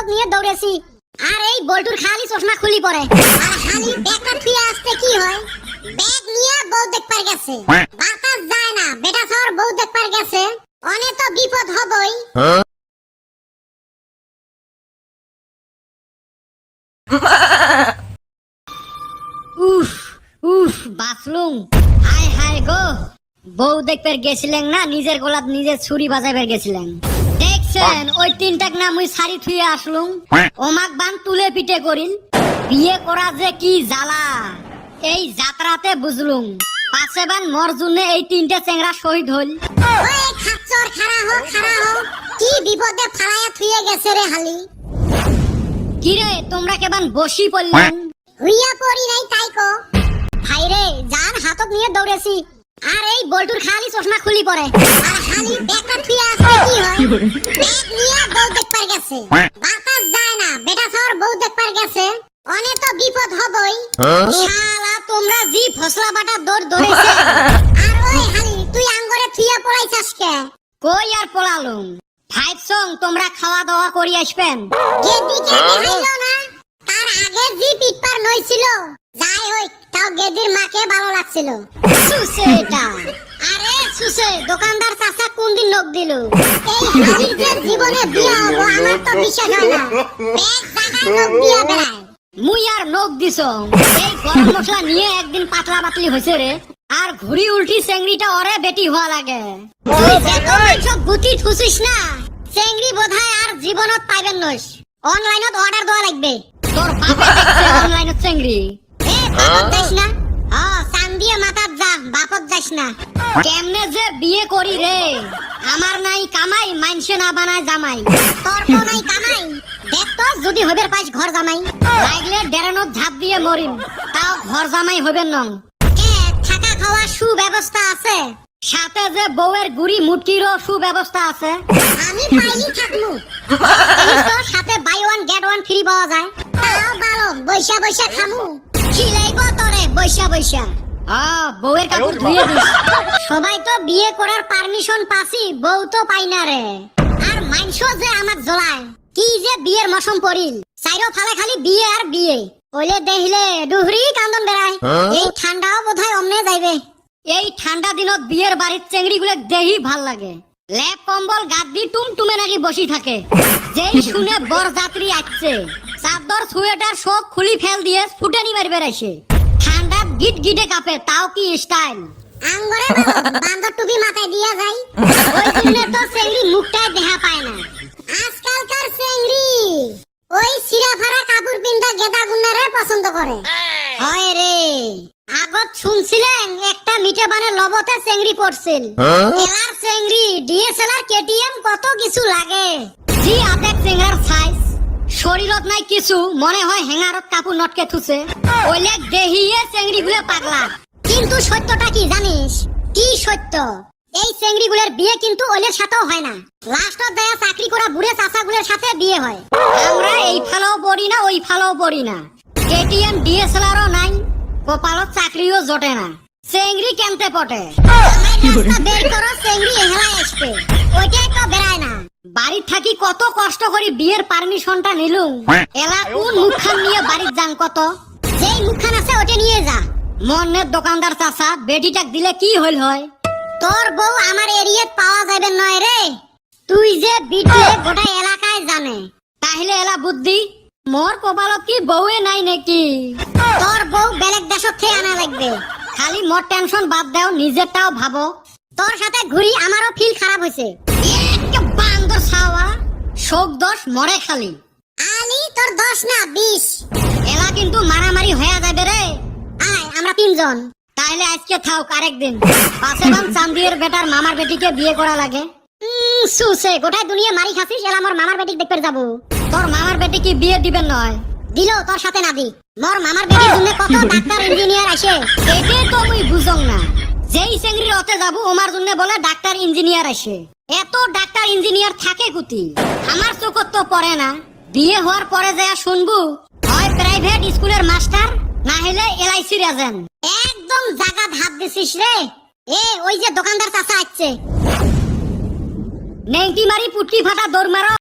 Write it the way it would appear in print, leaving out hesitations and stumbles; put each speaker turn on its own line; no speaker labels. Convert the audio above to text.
হাতত নিয়ে দৌড়েছি আর এই বল্টুর খালি চশমা খুলি পড়ে আর খালি ব্যাগটা থুয়ে আসতে কি হয় ব্যাগ নিয়ে বউ দেখবার গেছে বাতাস যায় না বেটা সর বউ দেখবার গেছে অনেক তো বিপদ হবই। উফ উফ বাথরুম হায় হায় গো বউ দেখবার গেছিলেন না নিজের গোলাপ নিজের ছুরি বাজাইবার গেছিলেন দেখছেন ওই তিনটাক না মুই শাড়ি থুয়ে আসলুম ওমাক বান তুলে পিটে করিল বিয়ে করা যে কি জ্বালা এই যাত্রাতে বুঝলুম পাশে বান মর জুনে এই তিনটে চেংড়া শহীদ হল। ওই খাচ্চর খাড়া হো কি বিপদে ফালায়া থুয়ে গেছে রে হালি কি রে তোমরা কেবান বসি পড়লেন হুইয়া পড়ি নাই তাই কো ভাই রে জান হাতত নিয়ে দৌড়েছি আর এই বল্টুর খালি চশমা খুলি পড়ে আর খালি ব্যাগটা থুয়ে আসতে কি হয় ব্যাগ নিয়ে বউ দেখবার গেছে বাতাস যায় না বেটা সর বউ দেখবার গেছে অনেক তো বিপদ হবই। শালা তোমরা জি ফসলা বাটা দৌড় ধরেছে আর ওই হালি তুই আঙ্গরে থুইয়া পড়াইছাস কে কই আর পড়ালুম ফাইভ সং তোমরা খাওয়া দাওয়া করি আসবেন গেদিকে দেখাইলো না তার আগে জি পিটপার নইছিল যাই হই তাও গেদির মাকে ভালো লাগছিল সুসে এটা আরে সুসে দোকানদার চাচা কোন দিন লোক দিল এই হালির যে জীবনে বিয়া হবো আমার তো বিশ্বাস হয় না পেট জায়গায় লোক বিয়া বেড়ায় মুই আর নোক দিছ এই গরম মশলা নিয়ে একদিন পাতলা পাতলি হয়েছে রে আর ঘুরি উল্টি চেংড়িটা ওরে বেটি হওয়া লাগে তুই যত সব গুটি ঠুসিস না চেংড়ি বোধহয় আর জীবনত পাইবেন নইস অনলাইনত অর্ডার দেওয়া লাগবে তোর বাপে দেখছে অনলাইনত চেংড়ি এ বাপত যাস না চান্দিয়ে মাথাত যা বাপত যাস না কেমনে যে বিয়ে করি রে আমার নাই কামাই মাইনসে না বানায় জামাই তোর তো নাই কামাই দেখ তো যদি হবের পাইস ঘর জামাই লাগলে ডেরানোর ঝাঁপ দিয়ে মরিম তাও ঘর জামাই হবেন নং থাকা খাওয়ার সুব্যবস্থা আছে সাথে যে বউয়ের গুড়ি মুটকিরও সুব্যবস্থা আছে আমি পাইলি থাকমু সাথে buy one get one free পাওয়া যায় তাও ভালো বৈশা বৈশা খামু খিলাইব তোরে বৈশা বৈশা বউয়ের কাপড় ধুয়ে দিস সবাই তো বিয়ে করার পারমিশন পাসি বউ তো পাই না রে আর মাইনসো যে আমার জ্বলায় কি যে বিয়ের মৌসুম পড়িল চাইরো ফালে খালি বিয়ে আর বিয়ে ওলে দেখলে ডুহরি কান্দন বেড়ায় এই ঠান্ডাও বোধহয় অমনে যাইবে এই ঠান্ডা দিনত বিয়ের বাড়ির চেংড়ি গুলো দেহি ভাল লাগে লেপ কম্বল গাদ্দি টুমটুমে নাকি বসি থাকে যেই শুনে বর যাত্রী আসছে চাদর সোয়েটার সব খুলি ফেল দিয়ে ফুটানি মারি বেড়াইছে ঠান্ডা গিট গিটে কাঁপে তাও কি স্টাইল আঙ্গরে বান্দর টুপি মাথায় দিয়া যায় ওই দিনে তো চেংড়ি মুখটাই দেখা পায় না আজকালকার চেংড়ি ওই সিরাফারা কাপড় পিন্দা গেদা গুন্নারে পছন্দ করে হয় রে আগত শুনছিলেন একটা মিঠে বানে লবতে চেংড়ি পড়ছিল এলার চেংড়ি ডিএসএলআর কেটিএম কত কিছু লাগে জি আটেক চেংড়ার সাইজ শরীরত নাই কিছু মনে হয় হ্যাঙ্গারত কাপড় নটকে থুছে ওইলে দেহিয়ে চেংড়ি গুলো পাগলা কিন্তু সত্যটা কি জানিস কি সত্য এই চেংড়ি গুলের বিয়ে কিন্তু ওইলের সাথেও হয় না লাস্টত দেয়া চাকরি করা বুড়ে চাচা গুলের সাথে বিয়ে হয় আমরা এই ফালাও পড়ি না ওই ফালাও পড়ি না কেটিএম ডিএসএলআরও নাই কপালত চাকরিও জোটে না চেংড়ি কেমতে পটে রাস্তা বের করো চেংড়ি হেলায় আসবে ওইটাই তো বেড়ায় না বাড়ির থাকি কত কষ্ট করে বিয়ের পারমিশনটা নিলুম এলা কোন মুখখান নিয়ে বাড়ির যান কত যেই মুখখান আছে ওটা নিয়ে যা মনের দোকানদার চাচা বেটিটাক দিলে কি হইল হয় তোর বউ আমার এরিয়াত পাওয়া যাবে নয় রে তুই যে বিটে গোটা এলাকায় জানে তাহলে এলা বুদ্ধি মোর কপালত কি বউয়ে নাই নাকি তোর বউ বেলেগ দেশত থেকে আনা লাগবে খালি মোর টেনশন বাদ দাও নিজেরটাও ভাবো তোর সাথে ঘুরি আমারও ফিল খারাপ হয়েছে বান্দর ছাওয়া শোক দোষ মরে খালি আলি তোর দোষ না 20 এলা কিন্তু মারামারি হয়ে যাবে রে আয় আমরা তিনজন তাইলে আজকে থাও আরেকদিন পাশে বাম চান্দিয়ের বেটার মামার বেটিকে বিয়ে করা লাগে সুসে গোটাই দুনিয়া মারি খাসিস এলা মোর মামার বেটিক দেখতে যাবো তোর মামার বেটি কি বিয়ে দিবেন নয় দিলো তোর সাথে না দি মোর মামার বেটির জন্য কত ডাক্তার ইঞ্জিনিয়ার আসে এতে তো মুই বুঝং না যেই চেংড়ির অতে যাবো ওমার জন্য বলে ডাক্তার ইঞ্জিনিয়ার আসে এত ডাক্তার ইঞ্জিনিয়ার থাকে কুতি আমার চোখত তো পড়ে না বিয়ে হওয়ার পরে যা শুনবো হয় প্রাইভেট স্কুলের মাস্টার না হলে এলআইসির এজেন্ট একদম জায়গা ভাব দিছিস রে এ ওই যে দোকানদার চাচা আসছে নেংটি মারি পুটকি ফাটা দৌড় মারো